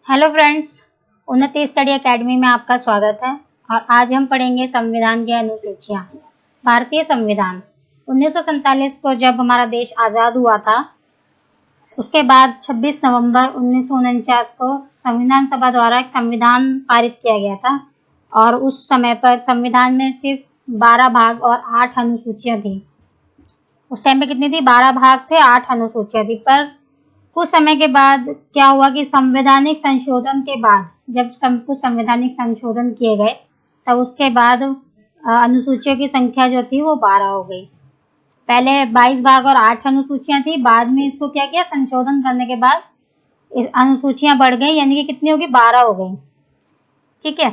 Hello friends, उन्नति study academy में आपका स्वागत है। और आज हम पढ़ेंगे संविधान की अनुसूचियां। भारतीय संविधान 1947 को जब हमारा देश आज़ाद हुआ था, उसके बाद 26 नवंबर 1949 को संविधान सभा द्वारा एक संविधान पारित किया गया था। और उस समय पर संविधान में सिर्फ 12 भाग और 8 अनुसूचियां थी। उस टाइम पे कितनी थी? 12 भाग थे, 8 अनुसूचियां थी। पर कुछ समय के बाद क्या हुआ कि संवैधानिक संशोधन के बाद, जब कुछ संवैधानिक संशोधन किए गए, तब उसके बाद अनुसूचियों की संख्या जो थी वो 12 हो गई। पहले 22 भाग और 8 अनुसूचियां थी। बाद में इसको क्या किया, संशोधन करने के बाद अनुसूचियां बढ़ गई, यानी कि कितनी होगी? 12 हो गई। ठीक है।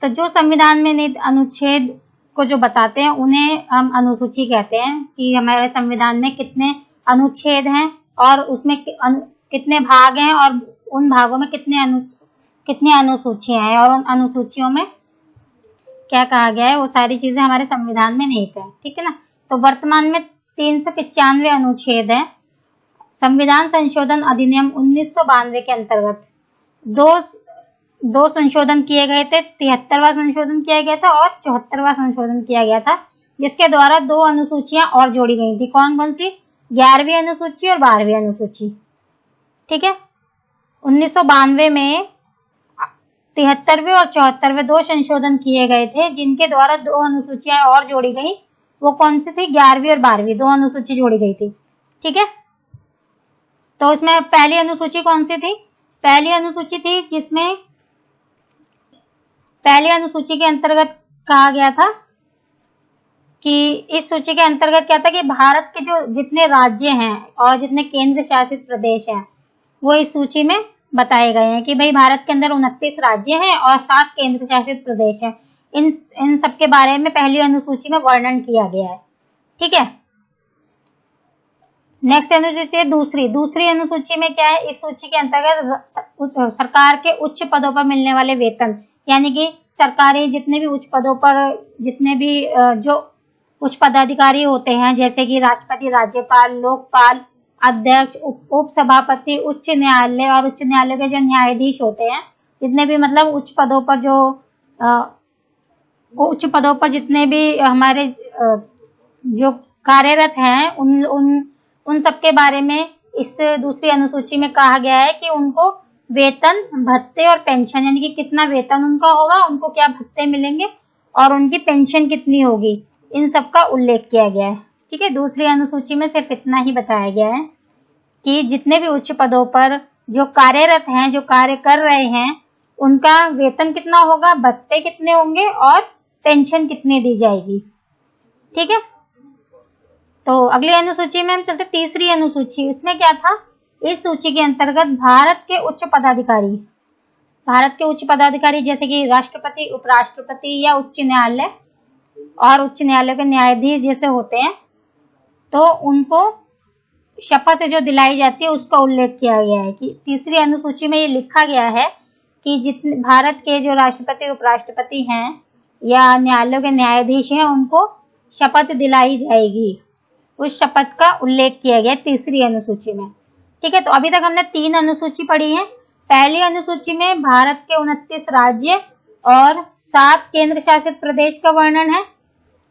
तो जो संविधान में अनुच्छेद को जो बताते हैं उन्हें हम अनुसूची कहते हैं, कि हमारे संविधान में कितने अनुच्छेद हैं और उसमें कितने भाग हैं और उन भागों में कितनी अनुसूचियां हैं और उन अनुसूचियों में क्या कहा गया है, वो सारी चीजें हमारे संविधान में निहित है। ठीक है ना। तो वर्तमान में 395 अनुच्छेद है। संविधान संशोधन अधिनियम 1992 के अंतर्गत दो संशोधन किए गए थे। 73वां संशोधन किया गया था और 74वां संशोधन किया गया था, जिसके द्वारा 2 अनुसूचियां और जोड़ी गई थी। कौन कौन सी? 11वीं अनुसूची और 12वीं अनुसूची। ठीक है। 1992 में 73वें और 74वें 2 संशोधन किए गए थे, जिनके द्वारा 2 अनुसूचियां और जोड़ी गई। वो कौन सी थी? 11वीं और 12वीं 2 अनुसूची जोड़ी गई थी। ठीक है। तो इसमें पहली अनुसूची कौन सी थी? पहली अनुसूची थी जिसमें पहली अनुसूची के अंतर्गत कहा गया था कि इस सूची के अंतर्गत क्या था कि भारत के जो जितने राज्य हैं और जितने केंद्र शासित प्रदेश हैं, वो इस सूची में बताए गए हैं कि भाई भारत के अंदर 29 राज्य हैं और 7 केंद्र शासित प्रदेश हैं। इन सब के बारे में पहली अनुसूची में वर्णन किया गया है। ठीक है। नेक्स्ट अनुसूची है दूसरी अनुसूची में क्या है? इस सूची के अंतर्गत सरकार के उच्च पदों पर मिलने वाले वेतन, यानी कि सरकारी जितने भी उच्च पदों पर जितने भी जो उच्च पदाधिकारी होते हैं, जैसे कि राष्ट्रपति, राज्यपाल, लोकपाल, अध्यक्ष, उप सभापति, उच्च न्यायालय और उच्च न्यायालय के जो न्यायाधीश होते हैं, जितने भी मतलब उच्च पदों पर जितने भी हमारे जो कार्यरत हैं, उन सबके बारे में इस दूसरी अनुसूची में कहा गया है कि उनको वेतन, भत्ते और पेंशन, यानी कि कितना वेतन उनका होगा, उनको क्या भत्ते मिलेंगे और उनकी पेंशन कितनी होगी, इन सब का उल्लेख किया गया है। ठीक है। दूसरी अनुसूची में सिर्फ इतना ही बताया गया है कि जितने भी उच्च पदों पर जो कार्यरत हैं, जो कार्य कर रहे हैं, उनका वेतन कितना होगा, भत्ते कितने होंगे और पेंशन कितनी दी जाएगी। ठीक है। तो अगली अनुसूची में हम चलते तीसरी अनुसूची। इसमें क्या था? इस सूची के अंतर्गत भारत के उच्च पदाधिकारी जैसे कि राष्ट्रपति, उपराष्ट्रपति या उच्च न्यायालय और उच्च न्यायालय के न्यायाधीश जैसे होते हैं, तो उनको शपथ जो दिलाई जाती है उसका उल्लेख किया गया है। कि तीसरी अनुसूची में ये लिखा गया है कि जितने भारत के जो राष्ट्रपति, उपराष्ट्रपति हैं या न्यायालयों के न्यायाधीश हैं, उनको शपथ दिलाई जाएगी। उस शपथ का उल्लेख किया गया तीसरी अनुसूची में। ठीक है। तो अभी तक हमने 3 अनुसूची पढ़ी है। पहली अनुसूची में भारत के 29 राज्य और 7 केंद्र शासित प्रदेश का वर्णन है।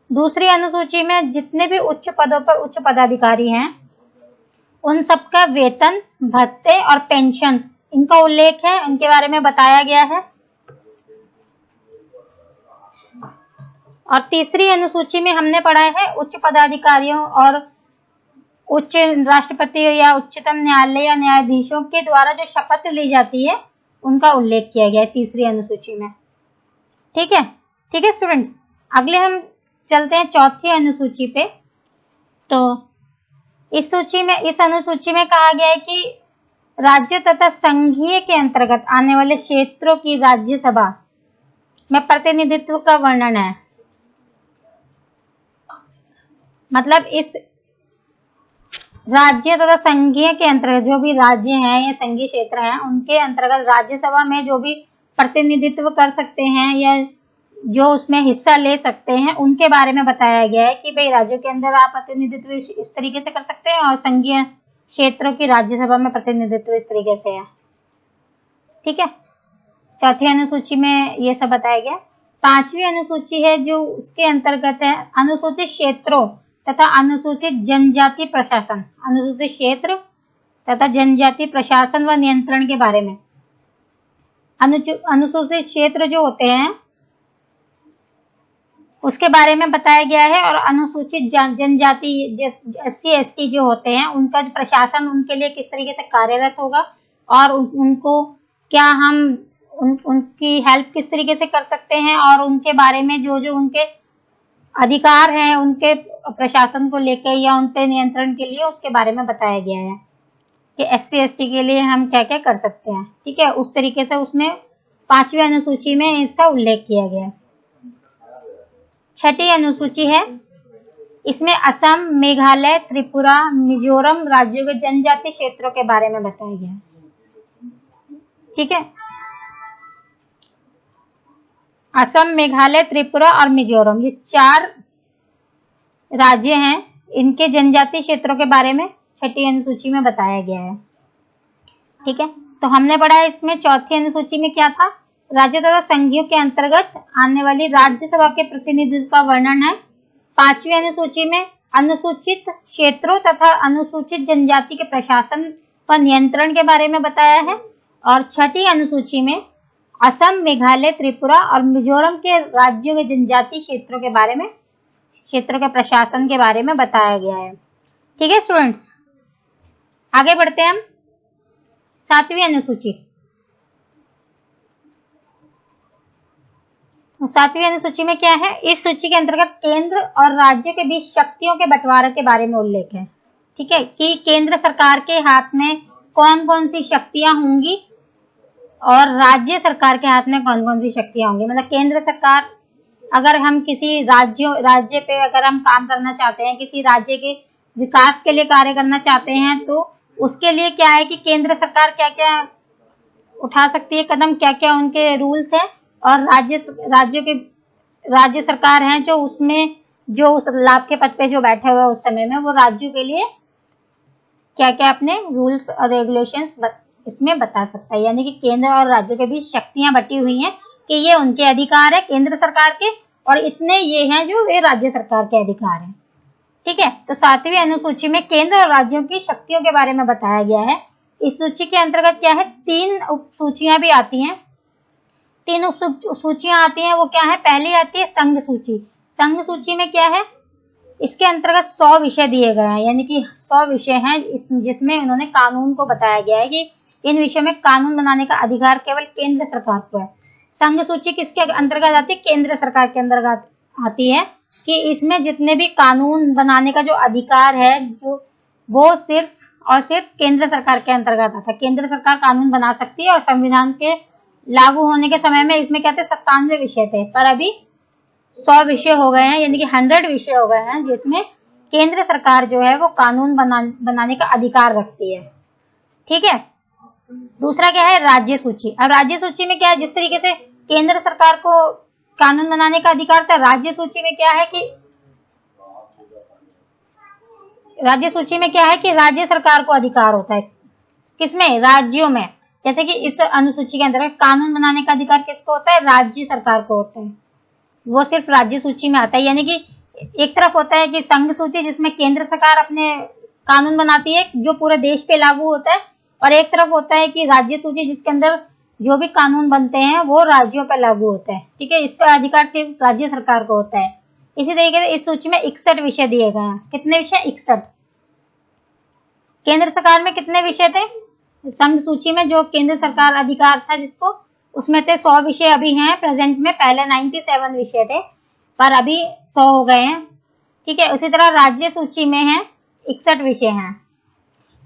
दूसरी अनुसूची में जितने भी उच्च पदों पर उच्च पदाधिकारी हैं, उन सबका वेतन, भत्ते और पेंशन, इनका उल्लेख है, इनके बारे में बताया गया है। और तीसरी अनुसूची में हमने पढ़ा है उच्च पदाधिकारियों और उच्च राष्ट्रपति या उच्चतम न्यायालय या न्यायाधीशों के द्वारा जो शपथ ली जाती है, उनका उल्लेख किया गया है तीसरी अनुसूची में। ठीक है। ठीक है स्टूडेंट्स, अगले हम चलते हैं चौथी अनुसूची पे। तो इस अनुसूची में कहा गया है कि राज्य तथा संघीय के अंतर्गत आने वाले क्षेत्रों की राज्यसभा में प्रतिनिधित्व का वर्णन है। मतलब इस राज्य तथा संघीय के अंतर्गत जो भी राज्य हैं या संघीय क्षेत्र हैं, उनके अंतर्गत राज्यसभा में जो भी प्रतिनिधित्व कर सकते हैं या जो उसमें हिस्सा ले सकते हैं, उनके बारे में बताया गया है कि भाई राज्यों के अंदर आप प्रतिनिधित्व इस तरीके से कर सकते हैं और संघीय क्षेत्रों की राज्यसभा में प्रतिनिधित्व इस तरीके से है। ठीक है। चौथी अनुसूची में ये सब बताया गया। पांचवी अनुसूची है जो उसके अंतर्गत है अनुसूचित क्षेत्रों तथा अनुसूचित जनजाति प्रशासन, अनुसूचित क्षेत्र तथा जनजाति प्रशासन व नियंत्रण के बारे में। अनुसूचित क्षेत्र जो होते हैं उसके बारे में बताया गया है, और अनुसूचित जनजाति SC ST जो होते हैं उनका प्रशासन उनके लिए किस तरीके से कार्यरत होगा, और उनको क्या हम उनकी हेल्प किस तरीके से कर सकते हैं, और उनके बारे में जो जो उनके अधिकार हैं उनके प्रशासन को लेकर या उन पे नियंत्रण के लिए, उसके बारे में बताया गया है कि SC ST के लिए हम क्या क्या कर सकते हैं। ठीक है, उस तरीके से उसमें पांचवी अनुसूची में इसका उल्लेख किया गया है। छठी अनुसूची है, इसमें असम, मेघालय, त्रिपुरा, मिजोरम राज्यों के जनजाति क्षेत्रों के बारे में बताया गया है। ठीक है, असम, मेघालय, त्रिपुरा और मिजोरम ये 4 राज्य हैं, इनके जनजाति क्षेत्रों के बारे में छठी अनुसूची में बताया गया है। ठीक है, तो हमने पढ़ा है इसमें चौथी अनुसूची में क्या था, राज्य तथा संघीयों के अंतर्गत आने वाली राज्यसभा के प्रतिनिधित्व का वर्णन है। पांचवी अनुसूची में अनुसूचित क्षेत्रों तथा अनुसूचित जनजाति के प्रशासन व नियंत्रण के बारे में बताया है, और छठी अनुसूची में असम, मेघालय, त्रिपुरा और मिजोरम के राज्यों के जनजाति क्षेत्रों के बारे में, क्षेत्रों के प्रशासन के बारे में बताया गया है। ठीक है स्टूडेंट्स, आगे बढ़ते हैं हम। सातवीं अनुसूची, तो सातवीं अनुसूची में क्या है, इस सूची के अंतर्गत केंद्र और राज्यों के बीच शक्तियों के बंटवारे के बारे में उल्लेख है। ठीक है, कि केंद्र सरकार के हाथ में कौन कौन सी शक्तियां होंगी और राज्य सरकार के हाथ में कौन कौन सी शक्तियां होंगी। मतलब केंद्र सरकार, अगर हम किसी राज्य पे अगर हम काम करना चाहते हैं, किसी राज्य के विकास के लिए कार्य करना चाहते हैं, तो उसके लिए क्या है कि केंद्र सरकार क्या क्या उठा सकती है कदम, क्या क्या उनके रूल्स हैं, और राज्य सरकार हैं जो उसमें जो उस लाभ के पद पे जो बैठे हुए उस समय में, वो राज्यों के लिए क्या क्या अपने रूल्स और रेगुलेशंस इसमें बता सकता है। यानी कि केंद्र और राज्यों के बीच शक्तियां बटी हुई हैं कि ये उनके अधिकार है केंद्र सरकार के, और इतने ये हैं जो वे राज्य सरकार के अधिकार हैं। ठीक है, तो सातवीं अनुसूची में केंद्र और राज्यों की शक्तियों के बारे में बताया गया है। इस सूची के अंतर्गत क्या है, 3 उप सूचियां भी आती हैं, 3 उप सूचियां आती हैं। वो क्या है, पहली आती है संघ सूची। संघ सूची में क्या है, इसके अंतर्गत 100 विषय दिए गए हैं, यानी कि 100 विषय हैं जिसमें उन्होंने कानून को बताया गया है कि इन विषयों में कानून बनाने का अधिकार केवल केंद्र सरकार को है। संघ सूची किसके अंतर्गत आती है, केंद्र सरकार के अंतर्गत आती है, कि इसमें जितने भी कानून बनाने का जो अधिकार है वो सिर्फ और सिर्फ केंद्र सरकार के अंतर्गत आता है। केंद्र सरकार कानून बना सकती है, और संविधान के लागू होने के समय में इसमें क्या थे, 97 विषय थे, पर अभी 100 विषय हो गए हैं, यानी कि 100 विषय हो गए हैं जिसमें केंद्र सरकार जो है वो कानून बनाने का अधिकार रखती है। ठीक है, दूसरा क्या है, राज्य सूची। अब राज्य सूची में क्या है, जिस तरीके से केंद्र सरकार को कानून बनाने का अधिकार था, राज्य सूची में क्या है कि राज्य सरकार को अधिकार होता है। किसमें, राज्यों में। जैसे कि इस अनुसूची के अंतर्गत कानून बनाने का अधिकार किसको होता है, राज्य सरकार को होता है, वो सिर्फ राज्य सूची में आता है। यानी कि एक तरफ होता है कि संघ सूची जिसमें केंद्र सरकार अपने कानून बनाती है जो पूरे देश पे लागू होता है, और एक तरफ होता है कि राज्य सूची जिसके अंदर जो भी कानून बनते हैं वो राज्यों पर लागू होता है। ठीक है, इसका अधिकार सिर्फ राज्य सरकार को होता है। इसी तरीके से इस सूची में 61 विषय दिए गए हैं। कितने विषय, 61। केंद्र सरकार में कितने विषय थे, संघ सूची में जो केंद्र सरकार अधिकार था जिसको, उसमें थे 100 विषय अभी हैं प्रेजेंट में, पहले 97 विषय थे पर अभी 100 हो गए हैं। ठीक है, उसी तरह राज्य सूची में है 61 विषय हैं।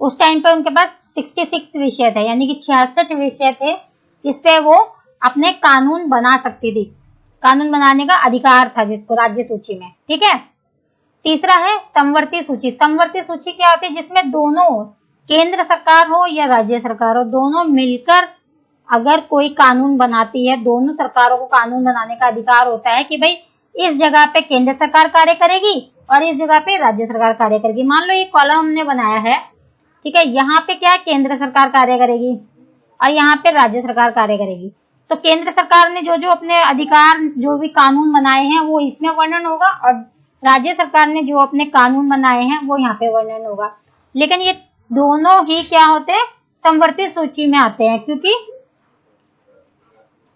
उस टाइम पे उनके पास 66 विषय थे, यानी कि 66 विषय थे जिसपे वो अपने कानून बना सकती थी, कानून बनाने का अधिकार था जिसको राज्य सूची में। ठीक है, तीसरा है समवर्ती सूची। समवर्ती सूची क्या होती है, जिसमें दोनों, केंद्र सरकार हो या राज्य सरकार हो, दोनों मिलकर अगर कोई कानून बनाती है, दोनों सरकारों को कानून बनाने का अधिकार होता है कि भाई इस जगह पे केंद्र सरकार कार्य करेगी और इस जगह पे राज्य सरकार कार्य करेगी। मान लो ये कॉलम हमने बनाया है, ठीक है, यहाँ पे क्या केंद्र सरकार कार्य करेगी और यहाँ पे राज्य सरकार कार्य करेगी। तो केंद्र सरकार ने जो जो अपने अधिकार, जो भी कानून बनाए हैं वो इसमें वर्णन होगा, और राज्य सरकार ने जो अपने कानून बनाए हैं वो यहाँ पे वर्णन होगा। लेकिन ये दोनों ही क्या होते हैं, समवर्ती सूची में आते हैं,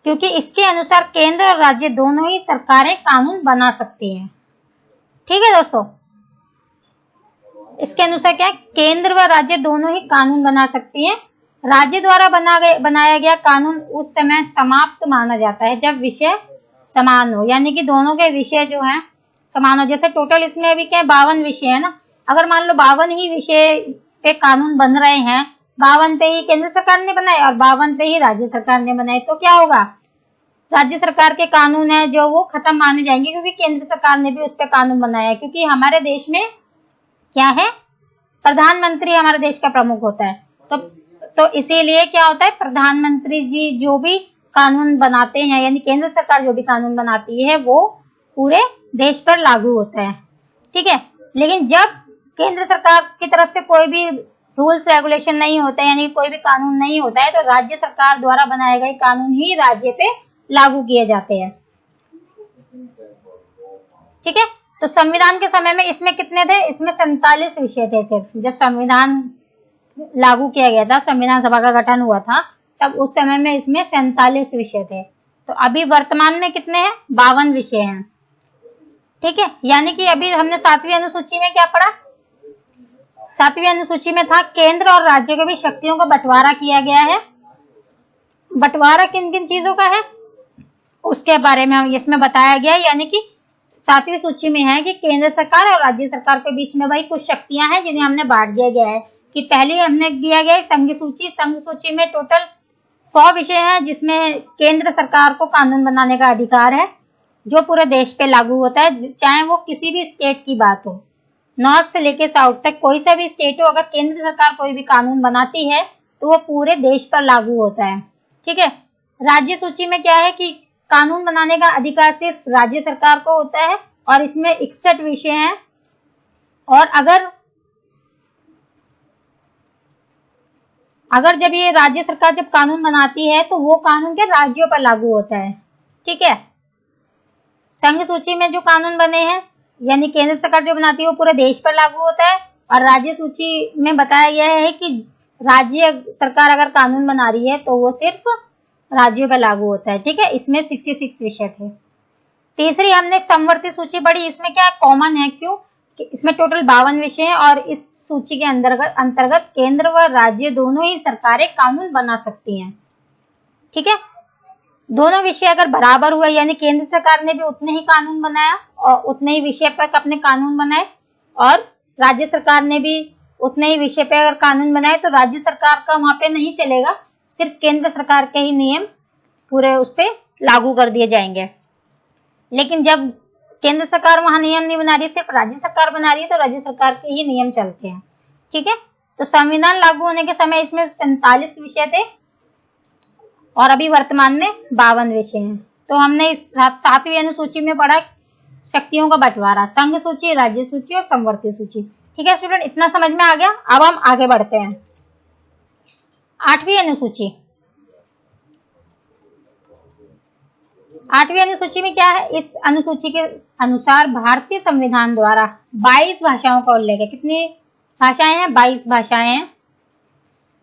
क्योंकि इसके अनुसार केंद्र और राज्य दोनों ही सरकारें कानून बना सकती हैं। ठीक है दोस्तों, इसके अनुसार क्या है, केंद्र व राज्य दोनों ही कानून बना सकती हैं। राज्य द्वारा बनाया गया कानून उस समय समाप्त माना जाता है जब विषय समान हो, यानी कि दोनों के विषय जो हैं समान हो। जैसे टोटल इसमें अभी क्या है, 52 विषय है ना, अगर मान लो 52 ही विषय पे कानून बन रहे हैं, 52 पे ही केंद्र सरकार ने बनाए और 52 पे ही राज्य सरकार ने बनाए, तो क्या होगा, राज्य सरकार के कानून है जो वो खत्म माने जाएंगे, क्योंकि केंद्र सरकार ने भी उस पर कानून बनाया है। क्योंकि हमारे देश में क्या है, प्रधानमंत्री हमारे देश का प्रमुख होता है, तो इसीलिए क्या होता है, प्रधानमंत्री जी जो भी कानून बनाते हैं, यानी केंद्र सरकार जो भी कानून बनाती है वो पूरे देश पर लागू होता है। ठीक है, लेकिन जब केंद्र सरकार की तरफ से कोई भी रूल्स रेगुलेशन नहीं होता है, यानी कोई भी कानून नहीं होता है, तो राज्य सरकार द्वारा बनाए गए कानून ही राज्य पे लागू किए जाते हैं। ठीक है, तो संविधान के समय में इसमें कितने थे, इसमें 47 विषय थे सिर्फ। जब संविधान लागू किया गया था, संविधान सभा का गठन हुआ था, तब उस समय में इसमें 47 विषय थे। तो अभी वर्तमान में कितने हैं, 52 विषय हैं। ठीक है, यानी कि अभी हमने 7वीं अनुसूची में क्या पढ़ा, 7वीं अनुसूची में था केंद्र और राज्यों के बीच शक्तियों का बंटवारा किया गया है। बंटवारा किन किन चीजों का है उसके बारे में इसमें बताया गया है, यानी कि 7वीं सूची में है कि केंद्र सरकार और राज्य सरकार के बीच में भाई कुछ शक्तियां हैं जिन्हें हमने बांट दिया गया है। कि पहले हमने दिया गया है संघ सूची, संघ सूची में टोटल 100 विषय हैं, जिसमें केंद्र सरकार को कानून बनाने का अधिकार है जो पूरे देश पे लागू होता है, चाहे वो किसी भी स्टेट की बात हो, नॉर्थ से लेके साउथ तक कोई सा भी स्टेट हो, अगर केंद्र सरकार कोई भी कानून बनाती है तो वो पूरे देश पर लागू होता है। ठीक है, राज्य सूची में क्या है कि कानून बनाने का अधिकार सिर्फ राज्य सरकार को होता है और इसमें 61 विषय हैं, और अगर जब ये राज्य सरकार जब कानून बनाती है तो वो कानून के राज्यों पर लागू होता है। ठीक है, संघ सूची में जो कानून बने हैं यानी केंद्र सरकार जो बनाती है वो पूरे देश पर लागू होता है, और राज्य सूची में बताया गया है कि राज्य सरकार अगर कानून बना रही है तो वो सिर्फ राज्यों पर लागू होता है। ठीक है, इसमें 66 विषय थे। तीसरी हमने समवर्ती सूची पढ़ी, इसमें क्या कॉमन है, क्यों, इसमें टोटल 52 विषय हैं और इस सूची के अंतर्गत केंद्र व राज्य दोनों ही सरकारें कानून बना सकती हैं। ठीक है, दोनों विषय अगर बराबर हुए, यानी केंद्र सरकार ने भी उतने ही कानून बनाया और उतने ही विषय पर अपने कानून बनाए, और राज्य सरकार ने भी उतने ही विषय पर अगर कानून बनाए, तो राज्य सरकार का वहां पे नहीं चलेगा, सिर्फ केंद्र सरकार के ही नियम पूरे उस पर लागू कर दिए जाएंगे। लेकिन जब केंद्र सरकार वहां नियम नहीं बना रही, सिर्फ राज्य सरकार बना रही है, तो राज्य सरकार के ही नियम चलते हैं। ठीक है, तो संविधान लागू होने के समय इसमें 47 विषय थे और अभी वर्तमान में 52 विषय हैं। तो हमने इस 7वीं अनुसूची में पढ़ा शक्तियों का बंटवारा, संघ सूची, राज्य सूची और समवर्ती सूची। ठीक है स्टूडेंट, इतना समझ में आ गया। अब हम आगे बढ़ते हैं। 8वीं अनुसूची, 8वीं अनुसूची में क्या है, इस अनुसूची के अनुसार भारतीय संविधान द्वारा 22 भाषाओं का उल्लेख है। कितनी भाषाएं हैं, 22 भाषाएं हैं।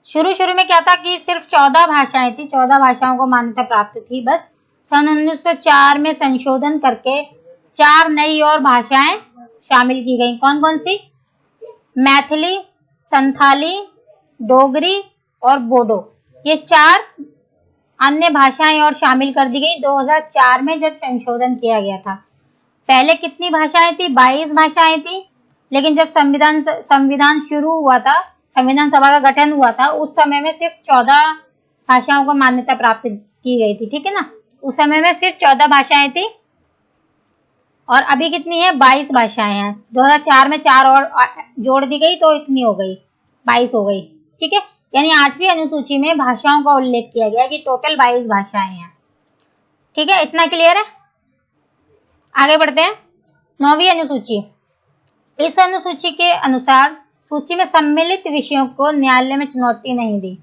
शुरू में क्या था कि सिर्फ 14 भाषाएं थी, 14 भाषाओं को मान्यता प्राप्त थी बस। सन 1904 में संशोधन करके 4 नई और भाषाएं शामिल की गई। कौन कौन सी, मैथिली, संथाली, डोगरी और बोडो, ये 4 अन्य भाषाएं और शामिल कर दी गई 2004 में जब संशोधन किया गया था। पहले कितनी भाषाएं थी, 22 भाषाएं थी, लेकिन जब संविधान शुरू हुआ था, संविधान सभा का गठन हुआ था, उस समय में सिर्फ 14 भाषाओं को मान्यता प्राप्त की गई थी। ठीक है ना, उस समय में सिर्फ 14 भाषाएं थी और अभी कितनी है, 22 भाषाएं हैं। 2004 में 4 और जोड़ दी गई तो इतनी हो गई, 22 हो गई। ठीक है, यानी 8वीं अनुसूची में भाषाओं का उल्लेख किया गया कि टोटल 22 भाषाएं हैं। ठीक है, इतना क्लियर है। आगे बढ़ते हैं। 9वीं अनुसूची, इस अनुसूची के अनुसार सूची में सम्मिलित विषयों को न्यायालय में चुनौती नहीं दी।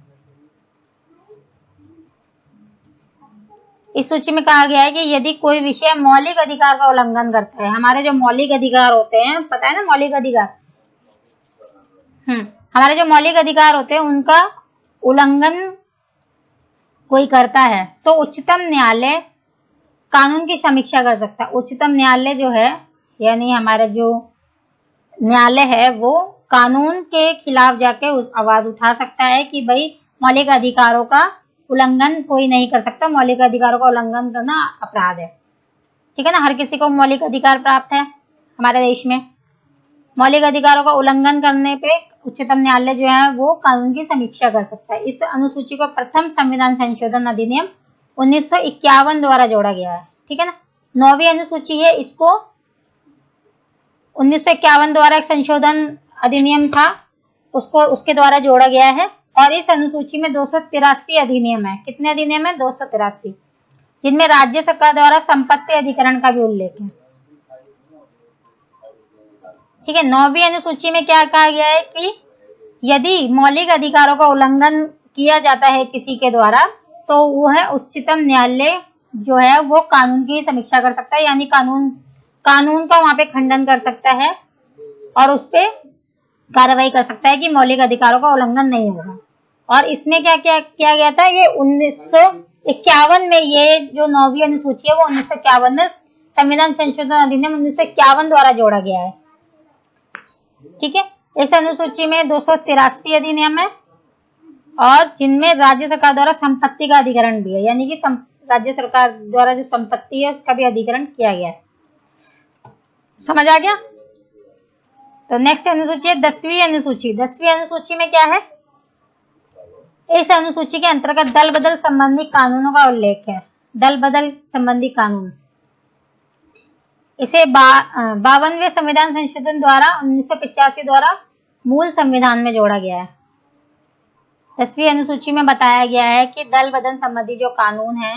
इस सूची में कहा गया है कि यदि कोई विषय मौलिक अधिकार का उल्लंघन करता है, हमारे जो मौलिक अधिकार होते हैं, पता है ना मौलिक अधिकार, हमारे जो मौलिक अधिकार होते हैं उनका उल्लंघन कोई करता है तो उच्चतम न्यायालय कानून की समीक्षा कर सकता है। उच्चतम न्यायालय जो है, यानी हमारा जो न्यायालय है, वो कानून के खिलाफ जाके आवाज उठा सकता है कि भाई मौलिक अधिकारों का उल्लंघन कोई नहीं कर सकता, मौलिक अधिकारों का उल्लंघन करना अपराध है। ठीक है ना, हर किसी को मौलिक अधिकार प्राप्त है हमारे देश में। मौलिक अधिकारों का उल्लंघन करने पे उच्चतम न्यायालय जो है वो कानून की समीक्षा कर सकता है। इस अनुसूची को प्रथम संविधान संशोधन अधिनियम 1951 द्वारा जोड़ा गया है। ठीक है ना, 9वीं अनुसूची है, इसको 1951 द्वारा एक संशोधन अधिनियम था, उसके द्वारा जोड़ा गया है। और इस अनुसूची में 283 अधिनियम है। कितने अधिनियम है? 283, जिनमें राज्य सरकार द्वारा संपत्ति अधिकरण का भी उल्लेख है। ठीक है, 9वीं अनुसूची में क्या कहा गया है कि यदि मौलिक अधिकारों का उल्लंघन किया जाता है किसी के द्वारा, तो वो है उच्चतम न्यायालय जो है वो कानून की समीक्षा कर सकता है, यानी कानून का वहां पे खंडन कर सकता है और उस पे कार्रवाई कर सकता है कि मौलिक अधिकारों का उल्लंघन नहीं होगा। और इसमें क्या क्या किया गया था, ये 1951 में, ये जो 9वीं अनुसूची है वो 1951 में संविधान संशोधन अधिनियम 1951 द्वारा जोड़ा गया है। ठीक है, इस अनुसूची में 283 अधिनियम है और जिनमें राज्य सरकार द्वारा संपत्ति का अधिकरण भी है, यानी कि राज्य सरकार द्वारा जो संपत्ति है उसका भी अधिकरण किया गया है। समझ आ गया? तो नेक्स्ट अनुसूची है 10वीं अनुसूची। 10वीं अनुसूची में क्या है? इस अनुसूची के अंतर्गत दल बदल संबंधी कानूनों का उल्लेख है। दल बदल संबंधी कानून, इसे 52वें संविधान संशोधन द्वारा 1985 द्वारा मूल संविधान में जोड़ा गया है। 10वीं अनुसूची में बताया गया है कि दल बदल संबंधी जो कानून है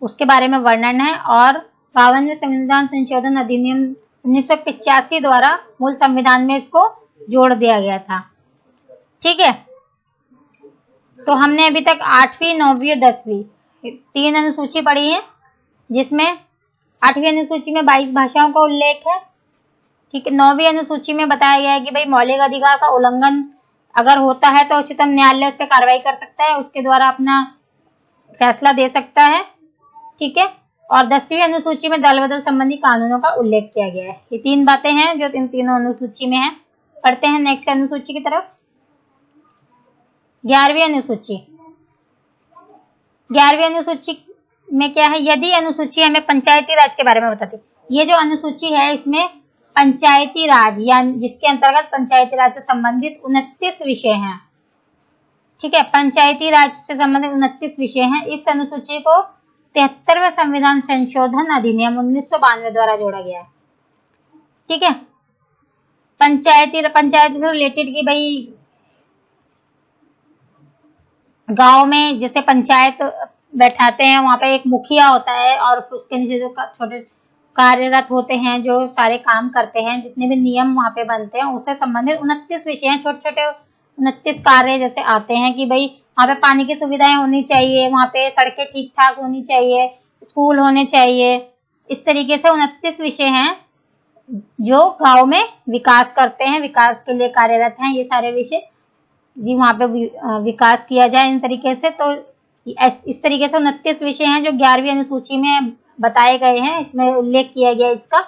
उसके बारे में वर्णन है और 52वें संविधान संशोधन अधिनियम 1985 द्वारा मूल संविधान में इसको जोड़ दिया गया था। ठीक है, तो हमने अभी तक 8वीं, 9वीं और 10वीं 3 अनुसूची पढ़ी है, जिसमें 8वीं अनुसूची में 22 भाषाओं का उल्लेख है। ठीक है, 9वीं अनुसूची में बताया गया है कि भाई मौलिक अधिकार का उल्लंघन अगर होता है तो उच्चतम न्यायालय उस पर कार्रवाई कर सकता है, उसके द्वारा अपना फैसला दे सकता है। ठीक है, और 10वीं अनुसूची में दल बदल संबंधी कानूनों का उल्लेख किया गया है। ये 3 बातें हैं जो इन तीनों अनुसूची में है। पढ़ते हैं नेक्स्ट अनुसूची की तरफ। 11वीं अनुसूची। 11वीं अनुसूची में क्या है? यदि अनुसूची हमें पंचायती राज के बारे में बताती है। ये जो अनुसूची है इसमें पंचायती राज, यानी जिसके अंतर्गत पंचायती राज से संबंधित 29 विषय हैं। ठीक है, पंचायती राज से संबंधित 29 विषय हैं। इस अनुसूची को 73वें संविधान संशोधन अधिनियम 1992 द्वारा जोड़ा गया है। ठीक है, पंचायत से रिलेटेड की भाई गांव में जैसे पंचायत बैठाते हैं, वहां पे एक मुखिया होता है और उसके नीचे जो छोटे कार्यरत होते हैं, जो सारे काम करते हैं, जितने भी नियम वहां पे बनते हैं, उससे संबंधित 29 विषय हैं। छोटे छोटे 29 कार्य जैसे आते हैं कि भाई वहां पे पानी की सुविधाएं होनी चाहिए, वहां पे सड़कें ठीक ठाक होनी चाहिए, स्कूल होने चाहिए। इस तरीके से 29 विषय हैं जो गांव में विकास करते हैं, विकास के लिए कार्यरत हैं। ये सारे विषय जी वहां पे विकास किया जाए इन तरीके से। तो इस तरीके से 29 विषय हैं जो 11वीं अनुसूची में बताए गए हैं, इसमें उल्लेख किया गया इसका,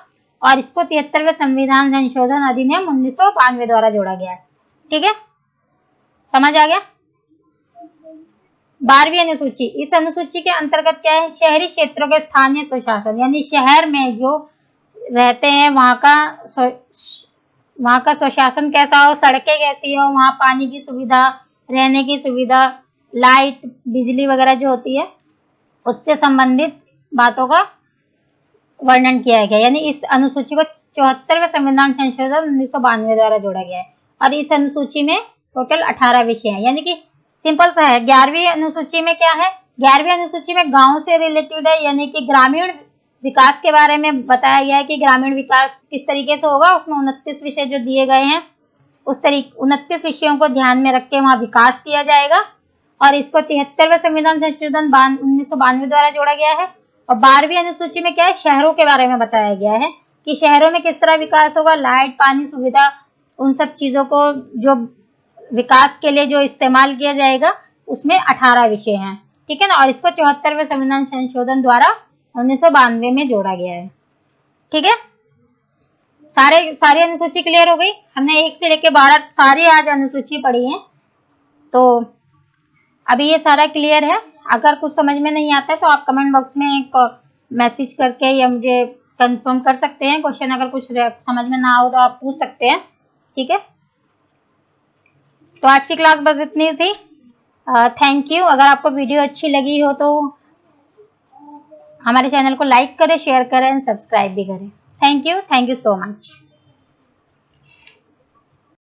और इसको 73वें संविधान संशोधन अधिनियम 1992 द्वारा जोड़ा गया है। ठीक है, समझ आ गया? 12वीं अनुसूची। इस अनुसूची के अंतर्गत क्या है? शहरी क्षेत्रों के स्थानीय स्वशासन, यानी शहर में जो रहते हैं वहां का स्वशासन कैसा हो, सड़कें कैसी हो, वहां पानी की सुविधा, रहने की सुविधा, लाइट, बिजली वगैरह जो होती है, उससे संबंधित बातों का वर्णन किया गया। यानी इस अनुसूची को 74वें संविधान संशोधन 1992 द्वारा जोड़ा गया है। और इस अनुसूची में टोटल 18 विषय हैं, यानी कि सिंपल सा है। 11वीं अनुसूची में क्या है? 11वीं अनुसूची में गांव से रिलेटेड है, यानी कि ग्रामीण विकास के बारे में बताया गया है कि ग्रामीण विकास किस तरीके से होगा। उसमें 29 विषय जो दिए गए हैं, उस 29 विषयों को ध्यान में रख के वहां विकास किया जाएगा। और इसको 73वें संविधान संशोधन 1992 द्वारा जोड़ा गया है। और 12वीं अनुसूची में क्या है, शहरों के बारे में बताया गया है कि शहरों में किस तरह विकास होगा, लाइट, पानी, सुविधा, उन सब चीजों को जो विकास के लिए जो इस्तेमाल किया जाएगा, उसमें 18 विषय हैं, ठीक है ना। और इसको 74वें संविधान संशोधन द्वारा 1992 में जोड़ा गया है, ठीक है। सारी अनुसूची क्लियर हो गई। हमने 1 से लेकर 12 सारी आज अनुसूची पढ़ी है, तो अभी ये सारा क्लियर है। अगर कुछ समझ में नहीं आता है तो आप कमेंट बॉक्स में एक मैसेज करके या मुझे कंफर्म कर सकते हैं क्वेश्चन। अगर कुछ समझ में ना हो तो आप पूछ सकते हैं, ठीक है। तो आज की क्लास बस इतनी थी। Thank you. अगर आपको वीडियो अच्छी लगी हो तो हमारे चैनल को लाइक करें, शेयर करें, सब्सक्राइब भी करें। Thank you so much.